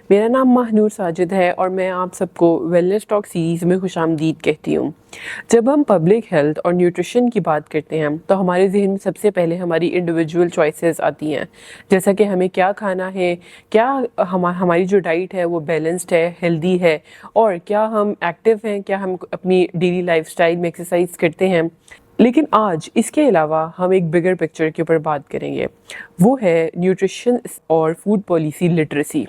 میرا نام ماہنور ساجد ہے اور میں آپ سب کو ویلنس ٹاک سیریز میں خوش آمدید کہتی ہوں۔ جب ہم پبلک ہیلتھ اور نیوٹریشن کی بات کرتے ہیں تو ہمارے ذہن میں سب سے پہلے ہماری انڈیویجول چوائسیز آتی ہیں، جیسا کہ ہمیں کیا کھانا ہے، کیا ہماری جو ڈائٹ ہے وہ بیلنسڈ ہے، ہیلدی ہے، اور کیا ہم ایکٹیو ہیں، کیا ہم اپنی ڈیلی لائف سٹائل میں ایکسرسائز کرتے ہیں۔ لیکن آج اس کے علاوہ ہم ایک بگر پکچر کے اوپر بات کریں گے، وہ ہے نیوٹریشن اور فوڈ پالیسی لٹریسی۔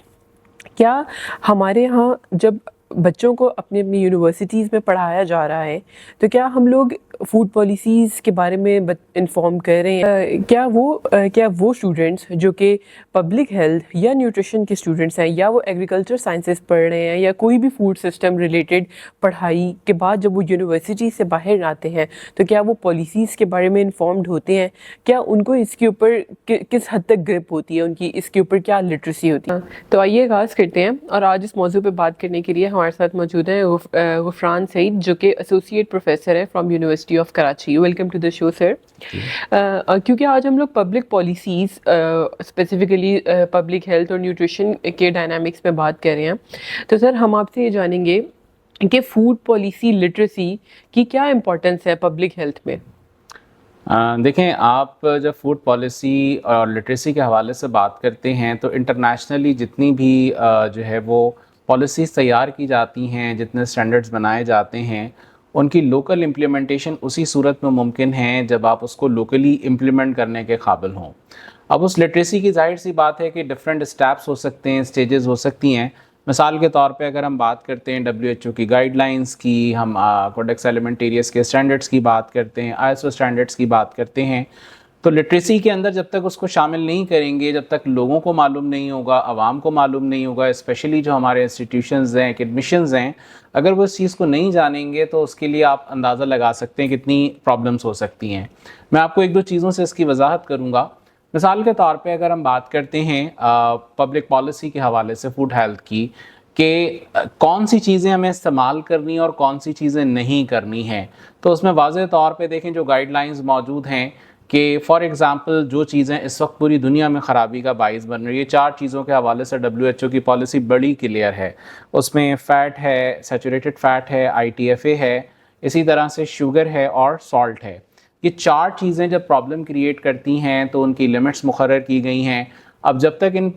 کیا ہمارے ہاں جب بچوں کو اپنی یونیورسٹیز میں پڑھایا جا رہا ہے تو کیا ہم لوگ فوڈ پالیسیز کے بارے میں انفارم کر رہے ہیں؟ کیا وہ اسٹوڈنٹس جو کہ پبلک ہیلتھ یا نیوٹریشن کے اسٹوڈنٹس ہیں، یا وہ ایگریکلچر سائنسز پڑھ رہے ہیں، یا کوئی بھی فوڈ سسٹم ریلیٹڈ پڑھائی کے بعد جب وہ یونیورسٹی سے باہر آتے ہیں تو کیا وہ پالیسیز کے بارے میں انفارمڈ ہوتے ہیں؟ کیا ان کو اس کے اوپر کس حد تک گرپ ہوتی ہے، ان کی اس کے اوپر کیا لٹریسی ہوتی ہے؟ تو آئیے آغاز کرتے ہیں، اور آج اس موضوع پہ بات کرنے کے لیے ہمارے ساتھ موجود ہیں غفران سعید، جو کہ ایسوسیٹ پروفیسر ہے from university of Karachi. Welcome to the show sir. کیونکہ آج ہم لوگ public policies specifically public health اور نیوٹریشن کے ڈائنامکس میں بات کر رہے ہیں، تو سر ہم آپ سے یہ جانیں گے کہ فوڈ پالیسی لٹریسی کی کیا امپورٹنس ہے پبلک ہیلتھ میں؟ دیکھیں، آپ جب فوڈ پالیسی اور لٹریسی کے حوالے سے بات کرتے ہیں تو انٹرنیشنلی جتنی بھی جو ہے وہ پالیسیز تیار کی جاتی ہیں، جتنے سٹینڈرڈز بنائے جاتے ہیں، ان کی لوکل امپلیمنٹیشن اسی صورت میں ممکن ہے جب آپ اس کو لوکلی امپلیمنٹ کرنے کے قابل ہوں۔ اب اس لٹریسی کی ظاہر سی بات ہے کہ ڈفرینٹ اسٹیپس ہو سکتے ہیں، اسٹیجز ہو سکتی ہیں۔ مثال کے طور پہ اگر ہم بات کرتے ہیں WHO کی گائیڈ لائنز کی، ہم کوڈیکس ایلیمنٹیریس کے اسٹینڈرڈس کی بات کرتے ہیں، ISO اسٹینڈرڈس کی بات کرتے ہیں، تو لٹریسی کے اندر جب تک اس کو شامل نہیں کریں گے، جب تک لوگوں کو معلوم نہیں ہوگا، عوام کو معلوم نہیں ہوگا، اسپیشلی جو ہمارے انسٹیٹیوشنز ہیں، ایکیڈمیشنز ہیں، اگر وہ اس چیز کو نہیں جانیں گے تو اس کے لیے آپ اندازہ لگا سکتے ہیں کتنی پرابلمس ہو سکتی ہیں۔ میں آپ کو ایک دو چیزوں سے اس کی وضاحت کروں گا۔ مثال کے طور پہ اگر ہم بات کرتے ہیں پبلک پالیسی کے حوالے سے فوڈ ہیلتھ کی، کہ کون سی چیزیں ہمیں استعمال کرنی اور کون سی چیزیں نہیں کرنی ہیں، تو اس میں واضح طور پہ دیکھیں جو گائیڈ لائنز موجود ہیں کہ فار ایگزامپل جو چیزیں اس وقت پوری دنیا میں خرابی کا باعث بن رہی ہے، 4 چیزوں کے حوالے سے WHO کی پالیسی بڑی کلیئر ہے۔ اس میں فیٹ ہے، سیچوریٹڈ فیٹ ہے، ITFA ہے، اسی طرح سے شوگر ہے اور سالٹ ہے۔ یہ 4 چیزیں جب پرابلم کریٹ کرتی ہیں تو ان کی لمٹس مقرر کی گئی ہیں۔ اب جب تک ان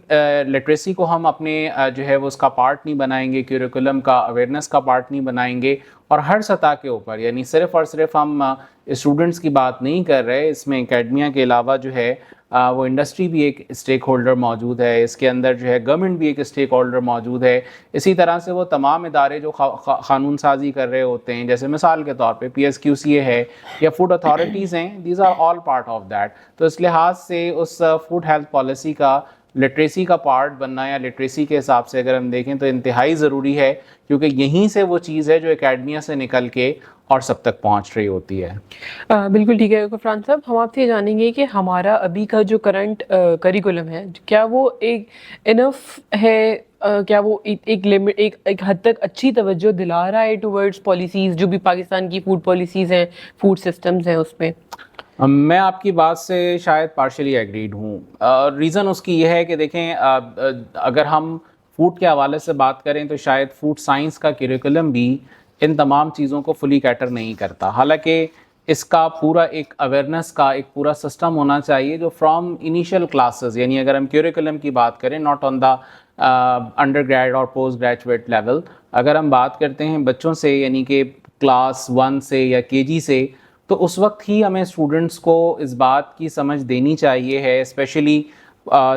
لٹریسی کو ہم اپنے جو ہے وہ اس کا پارٹ نہیں بنائیں گے، کیوریکولم کا اویئرنیس کا پارٹ نہیں بنائیں گے، اور ہر سطح کے اوپر، یعنی صرف اور صرف ہم اسٹوڈنٹس کی بات نہیں کر رہے، اس میں اکیڈمیا کے علاوہ جو ہے وہ انڈسٹری بھی ایک اسٹیک ہولڈر موجود ہے، اس کے اندر جو ہے گورنمنٹ بھی ایک اسٹیک ہولڈر موجود ہے، اسی طرح سے وہ تمام ادارے جو قانون سازی کر رہے ہوتے ہیں، جیسے مثال کے طور پہ PSQCA ہے یا فوڈ اتھارٹیز ہیں، these are all part of that. تو اس لحاظ سے اس فوڈ ہیلتھ پالیسی کا لٹریسی کا پارٹ بننا، یا لٹریسی کے حساب سے اگر ہم دیکھیں تو انتہائی ضروری ہے، کیونکہ یہیں سے وہ چیز ہے جو اکیڈمیا سے نکل کے اور سب تک پہنچ رہی ہوتی ہے۔ بالکل ٹھیک ہے غفران صاحب، ہم آپ سے یہ جانیں گے کہ ہمارا ابھی کا جو کرنٹ کریکولم ہے، کیا وہ ایک انف ہے؟ کیا وہ ایک حد تک اچھی توجہ دلا رہا ہے ٹورڈز پالیسیز جو بھی پاکستان کی فوڈ پالیسیز ہیں، فوڈ سسٹمز ہیں اس میں؟ میں آپ کی بات سے شاید پارشلی ایگریڈ ہوں۔ ریزن اس کی یہ ہے کہ دیکھیں، اگر ہم فوڈ کے حوالے سے بات کریں تو شاید فوڈ سائنس کا کریکولم بھی ان تمام چیزوں کو فلی کیٹر نہیں کرتا، حالانکہ اس کا پورا ایک اویئرنیس کا ایک پورا سسٹم ہونا چاہیے جو فرام انیشیل کلاسز، یعنی اگر ہم کریکولم کی بات کریں، not on the under grade اور پوسٹ گریجویٹ لیول، اگر ہم بات کرتے ہیں بچوں سے، یعنی کہ کلاس 1 سے یا KG سے، تو اس وقت ہی ہمیں اسٹوڈنٹس کو اس بات کی سمجھ دینی چاہیے ہے، اسپیشلی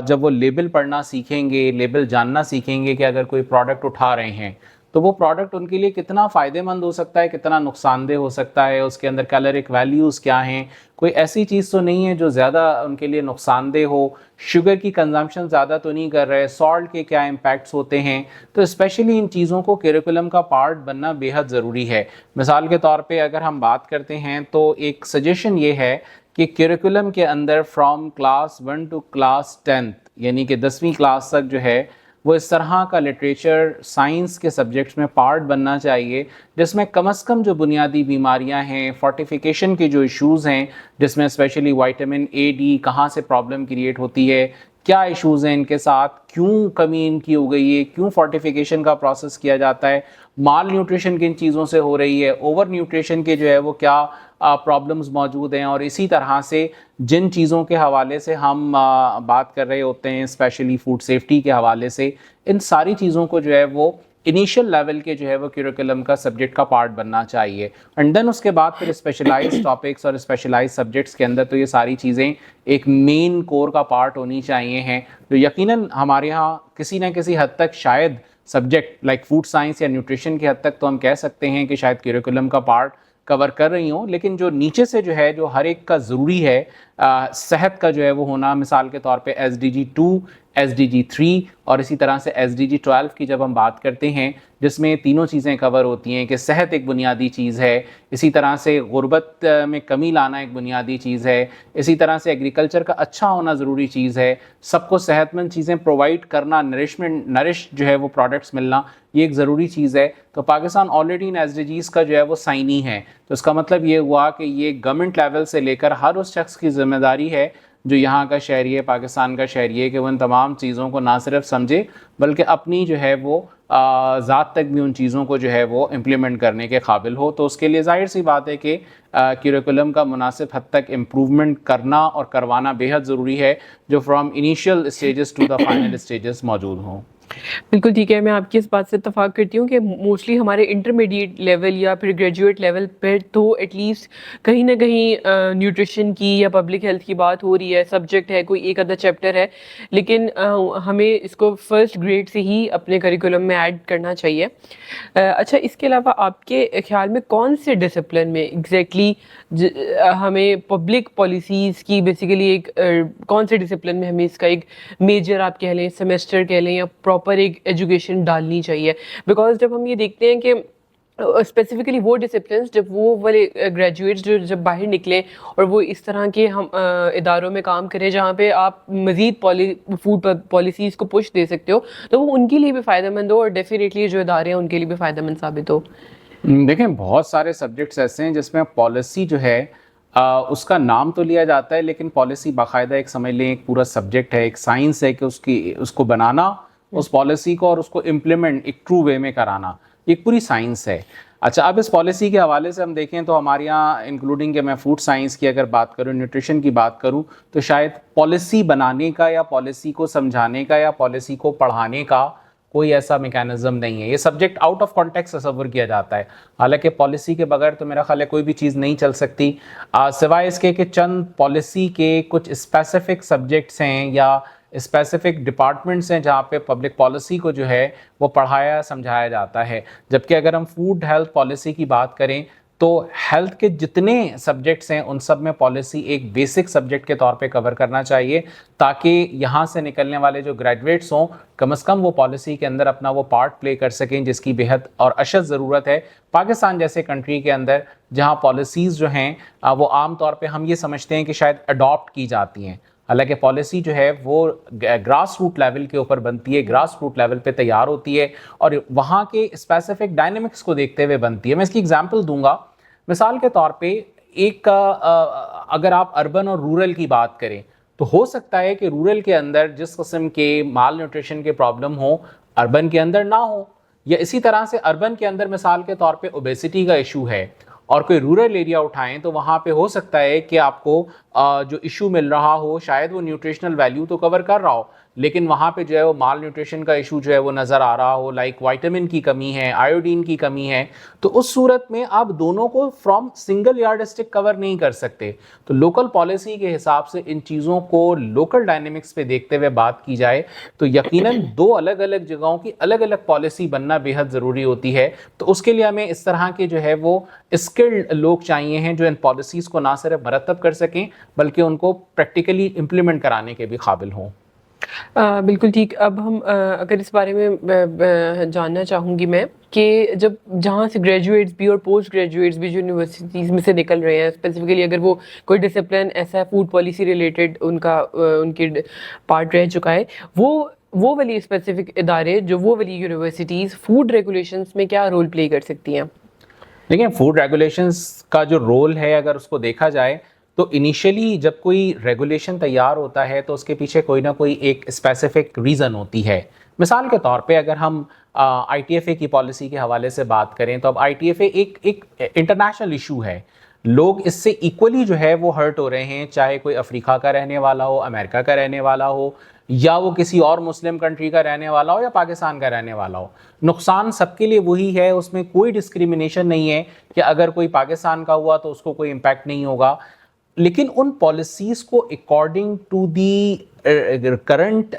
جب وہ لیبل پڑھنا سیکھیں گے، لیبل جاننا سیکھیں گے کہ اگر کوئی پروڈکٹ اٹھا رہے ہیں تو وہ پروڈکٹ ان کے لیے کتنا فائدہ مند ہو سکتا ہے، کتنا نقصان دہ ہو سکتا ہے، اس کے اندر کیلورک ویلیوز کیا ہیں، کوئی ایسی چیز تو نہیں ہے جو زیادہ ان کے لیے نقصان دہ ہو، شوگر کی کنزمپشن زیادہ تو نہیں کر رہے، سالٹ کے کیا امپیکٹس ہوتے ہیں۔ تو اسپیشلی ان چیزوں کو کریکولم کا پارٹ بننا بے حد ضروری ہے۔ مثال کے طور پہ اگر ہم بات کرتے ہیں تو ایک سجیشن یہ ہے کہ کریکولم کے اندر فرام کلاس 1 ٹو کلاس 10، یعنی کہ 10ویں کلاس تک جو ہے وہ اس طرح کا لٹریچر سائنس کے سبجیکٹس میں پارٹ بننا چاہیے، جس میں کم از کم جو بنیادی بیماریاں ہیں، فورٹیفیکیشن کے جو ایشوز ہیں، جس میں اسپیشلی وائٹامن A D کہاں سے پرابلم کریٹ ہوتی ہے، کیا ایشوز ہیں ان کے ساتھ, کیوں کمی ان کی ہو گئی ہے, کیوں فورٹیفیکیشن کا پروسیس کیا جاتا ہے, مال نیوٹریشن کن چیزوں سے ہو رہی ہے, اوور نیوٹریشن کے جو ہے وہ کیا پرابلمز موجود ہیں, اور اسی طرح سے جن چیزوں کے حوالے سے ہم بات کر رہے ہوتے ہیں اسپیشلی فوڈ سیفٹی کے حوالے سے, ان ساری چیزوں کو جو ہے وہ انیشیل لیول کے جو ہے وہ کیریکولم کا سبجیکٹ کا پارٹ بننا چاہیے. اینڈ دین اس کے بعد پھر اسپیشلائز ٹاپکس اور اسپیشلائز سبجیکٹس کے اندر تو یہ ساری چیزیں ایک مین کور کا پارٹ ہونی چاہیے ہیں, جو یقیناً ہمارے ہاں کسی نہ کسی حد تک شاید سبجیکٹ لائک فوڈ سائنس یا نیوٹریشن کی حد تک تو ہم کہہ سکتے ہیں کہ شاید کیریکولم کا پارٹ کور کر رہی ہوں, لیکن جو نیچے سے جو ہے جو ہر ایک کا ضروری ہے صحت کا جو ہے وہ ہونا, مثال کے طور پہ SDG 2, SDG 3 اور اسی طرح سے SDG 12 کی جب ہم بات کرتے ہیں جس میں تینوں چیزیں کور ہوتی ہیں کہ صحت ایک بنیادی چیز ہے, اسی طرح سے غربت میں کمی لانا ایک بنیادی چیز ہے, اسی طرح سے ایگریکلچر کا اچھا ہونا ضروری چیز ہے, سب کو صحت مند چیزیں پرووائڈ کرنا, نرش جو ہے وہ پروڈکٹس ملنا یہ ایک ضروری چیز ہے. تو پاکستان آلریڈی ان SDGs کا جو ہے وہ سائنی ہے, تو اس کا مطلب یہ ہوا کہ یہ گورنمنٹ لیول سے لے کر ہر اس شخص کی ذمہ داری ہے جو یہاں کا شہری ہے, پاکستان کا شہری ہے, کہ وہ ان تمام چیزوں کو نہ صرف سمجھے بلکہ اپنی جو ہے وہ ذات تک بھی ان چیزوں کو جو ہے وہ امپلیمنٹ کرنے کے قابل ہو. تو اس کے لیے ظاہر سی بات ہے کہ کیریکولم کا مناسب حد تک امپروومنٹ کرنا اور کروانا بے حد ضروری ہے, جو from initial stages to the final stages موجود ہوں. بالکل ٹھیک ہے, میں آپ کی اس بات سے اتفاق کرتی ہوں کہ موسٹلی ہمارے انٹرمیڈیٹ لیول یا پھر گریجویٹ لیول پہ تو ایٹ لیسٹ کہیں نہ کہیں نیوٹریشن کی یا پبلک ہیلتھ کی بات ہو رہی ہے, سبجیکٹ ہے, کوئی ایک آدھا چیپٹر ہے, لیکن ہمیں اس کو فرسٹ گریڈ سے ہی اپنے کریکولم میں ایڈ کرنا چاہیے. اچھا, اس کے علاوہ آپ کے خیال میں کون سے ڈسپلن میں ایگزیکٹلی ہمیں پبلک پالیسیز کی بیسیکلی ایک کون سے ڈسپلن میں ہمیں اس کا ایک میجر آپ کہہ لیں, سیمسٹر کہہ لیں, یا پراپر ایک ایجوکیشن ڈالنی چاہیے؟ بیکاز جب ہم یہ دیکھتے ہیں کہ اسپیسیفکلی وہ ڈسپلنس جب وہ والے گریجویٹس جو جب باہر نکلیں اور وہ اس طرح کے ہم اداروں میں کام کریں جہاں پہ آپ مزید فوڈ پالیسیز کو پش دے سکتے ہو, تو وہ ان کے لیے بھی فائدہ مند ہو اور ڈیفینیٹلی جو ادارے ہیں ان کے لیے بھی فائدہ مند ثابت ہو. دیکھیں بہت سارے سبجیکٹس ایسے ہیں جس میں پالیسی جو ہے اس کا نام تو لیا جاتا ہے, لیکن پالیسی باقاعدہ ایک سمجھ لیں ایک پورا سبجیکٹ ہے, ایک سائنس ہے کہ اس کو بنانا, اس پالیسی کو اور اس کو امپلیمنٹ ایک ٹرو وے میں کرانا, ایک پوری سائنس ہے. اچھا, اب اس پالیسی کے حوالے سے ہم دیکھیں تو ہمارے یہاں انکلوڈنگ کہ میں فوڈ سائنس کی اگر بات کروں, نیوٹریشن کی بات کروں, تو شاید پالیسی بنانے کا یا پالیسی کو سمجھانے کا یا پالیسی کو پڑھانے کا کوئی ایسا میکینزم نہیں ہے. یہ سبجیکٹ آؤٹ آف کانٹیکسٹ تصور کیا جاتا ہے, حالانکہ پالیسی کے بغیر تو میرا خیال ہے کوئی بھی چیز نہیں چل سکتی, سوائے اس کے کہ چند پالیسی کے کچھ اسپیسیفک سبجیکٹس ہیں یا اسپیسیفک ڈپارٹمنٹس ہیں جہاں پہ پبلک پالیسی کو جو ہے وہ پڑھایا سمجھایا جاتا ہے. جبکہ اگر ہم فوڈ ہیلتھ پالیسی کی بات کریں تو ہیلتھ کے جتنے سبجیکٹس ہیں ان سب میں پالیسی ایک بیسک سبجیکٹ کے طور پہ کور کرنا چاہیے, تاکہ یہاں سے نکلنے والے جو گریجویٹس ہوں کم از کم وہ پالیسی کے اندر اپنا وہ پارٹ پلے کر سکیں, جس کی بے حد اور اشد ضرورت ہے پاکستان جیسے کنٹری کے اندر, جہاں پالیسیز جو ہیں وہ عام طور پہ ہم یہ سمجھتے ہیں کہ شاید اڈاپٹ کی جاتی ہیں, حالانکہ پالیسی جو ہے وہ گراس روٹ لیول کے اوپر بنتی ہے, گراس روٹ لیول پہ تیار ہوتی ہے اور وہاں کے اسپیسیفک ڈائنامکس کو دیکھتے ہوئے بنتی ہے. میں اس کی ایگزامپل دوں گا, مثال کے طور پہ ایک اگر آپ اربن اور رورل کی بات کریں تو ہو سکتا ہے کہ رورل کے اندر جس قسم کے مال نیوٹریشن کے پرابلم ہوں اربن کے اندر نہ ہو, یا اسی طرح سے اربن کے اندر مثال کے طور پہ اوبیسٹی کا ایشو ہے اور کوئی رورل ایریا اٹھائیں تو وہاں پہ ہو سکتا ہے کہ آپ کو جو ایشو مل رہا ہو شاید وہ نیوٹریشنل ویلیو تو کور کر رہا ہو, لیکن وہاں پہ جو ہے وہ مال نیوٹریشن کا ایشو جو ہے وہ نظر آ رہا ہو, لائک وائٹامن کی کمی ہے, آیوڈین کی کمی ہے, تو اس صورت میں آپ دونوں کو فرام سنگل یارڈ اسٹک کور نہیں کر سکتے. تو لوکل پالیسی کے حساب سے ان چیزوں کو لوکل ڈائنامکس پہ دیکھتے ہوئے بات کی جائے تو یقیناً دو الگ الگ جگہوں کی الگ الگ پالیسی بننا بے حد ضروری ہوتی ہے. تو اس کے لیے ہمیں اس طرح کے جو ہے وہ اسکلڈ لوگ چاہیے ہیں جو ان پالیسیز کو نہ صرف مرتب کر سکیں بلکہ ان کو پریکٹیکلی امپلیمنٹ کرانے کے بھی قابل ہوں. بالکل ٹھیک. اب ہم اگر اس بارے میں جاننا چاہوں گی میں کہ جہاں سے گریجویٹس بھی اور پوسٹ گریجویٹس بھی جو یونیورسٹیز میں سے نکل رہے ہیں, اسپیسیفکلی اگر وہ کوئی ڈسپلن ایسا ہے فوڈ پالیسی ریلیٹڈ ان کے پارٹ رہ چکا ہے, وہ والی اسپیسیفک ادارے جو وہ والی یونیورسٹیز فوڈ ریگولیشنس میں کیا رول پلے کر سکتی ہیں؟ دیکھیں فوڈ ریگولیشنس کا جو رول ہے اگر اس کو دیکھا جائے تو انیشلی جب کوئی ریگولیشن تیار ہوتا ہے تو اس کے پیچھے کوئی نہ کوئی ایک اسپیسیفک ریزن ہوتی ہے. مثال کے طور پہ اگر ہم آئی ٹی ایف اے کی پالیسی کے حوالے سے بات کریں تو اب آئی ٹی ایف اے ایک انٹرنیشنل ایشو ہے. لوگ اس سے ایکولی جو ہے وہ ہرٹ ہو رہے ہیں, چاہے کوئی افریقہ کا رہنے والا ہو, امریکہ کا رہنے والا ہو, یا وہ کسی اور مسلم کنٹری کا رہنے والا ہو, یا پاکستان کا رہنے والا ہو. نقصان سب کے لیے وہی ہے, اس میں کوئی ڈسکریمنیشن نہیں ہے کہ اگر کوئی پاکستان کا ہوا تو اس کو کوئی امپیکٹ نہیں ہوگا. لیکن ان پالیسیز کو according to the current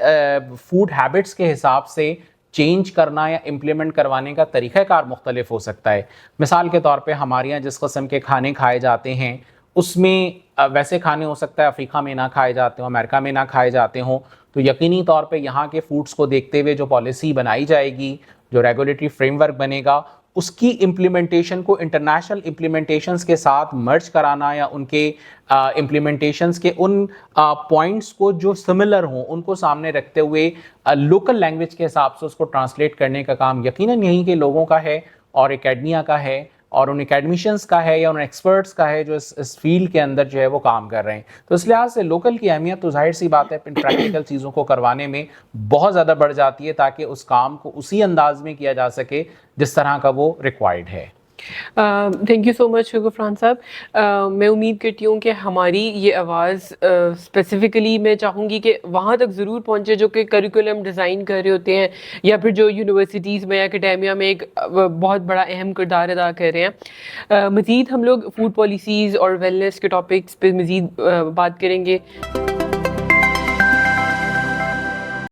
food habits کے حساب سے چینج کرنا یا امپلیمنٹ کروانے کا طریقہ کار مختلف ہو سکتا ہے. مثال کے طور پہ ہمارے یہاں جس قسم کے کھانے کھائے جاتے ہیں اس میں ویسے کھانے ہو سکتا ہے افریقہ میں نہ کھائے جاتے ہوں, امریکہ میں نہ کھائے جاتے ہوں. تو یقینی طور پہ یہاں کے فوڈس کو دیکھتے ہوئے جو پالیسی بنائی جائے گی, جو ریگولیٹری فریم ورک بنے گا, اس کی امپلیمنٹیشن کو انٹرنیشنل امپلیمنٹیشنز کے ساتھ مرج کرانا, یا ان کے امپلیمنٹیشنز کے ان پوائنٹس کو جو سملر ہوں ان کو سامنے رکھتے ہوئے لوکل لینگویج کے حساب سے اس کو ٹرانسلیٹ کرنے کا کام یقیناً یہیں کے لوگوں کا ہے, اور اکیڈمیا کا ہے, اور ان اکیڈمیشنز کا ہے, یا ان ایکسپرٹس کا ہے جو اس فیلڈ کے اندر جو ہے وہ کام کر رہے ہیں. تو اس لحاظ سے لوکل کی اہمیت تو ظاہر سی بات ہے ان پریکٹیکل چیزوں کو کروانے میں بہت زیادہ بڑھ جاتی ہے, تاکہ اس کام کو اسی انداز میں کیا جا سکے جس طرح کا وہ ریکوائرڈ ہے. تھینک یو سو مچ غفران صاحب. میں امید کرتی ہوں کہ ہماری یہ آواز اسپیسیفکلی میں چاہوں گی کہ وہاں تک ضرور پہنچے جو کہ کریکولم ڈیزائن کر رہے ہوتے ہیں, یا پھر جو یونیورسٹیز میں یا اکیڈیمیا میں ایک بہت بڑا اہم کردار ادا کر رہے ہیں. مزید ہم لوگ فوڈ پالیسیز اور ویلنس کے ٹاپکس پہ مزید بات کریں گے.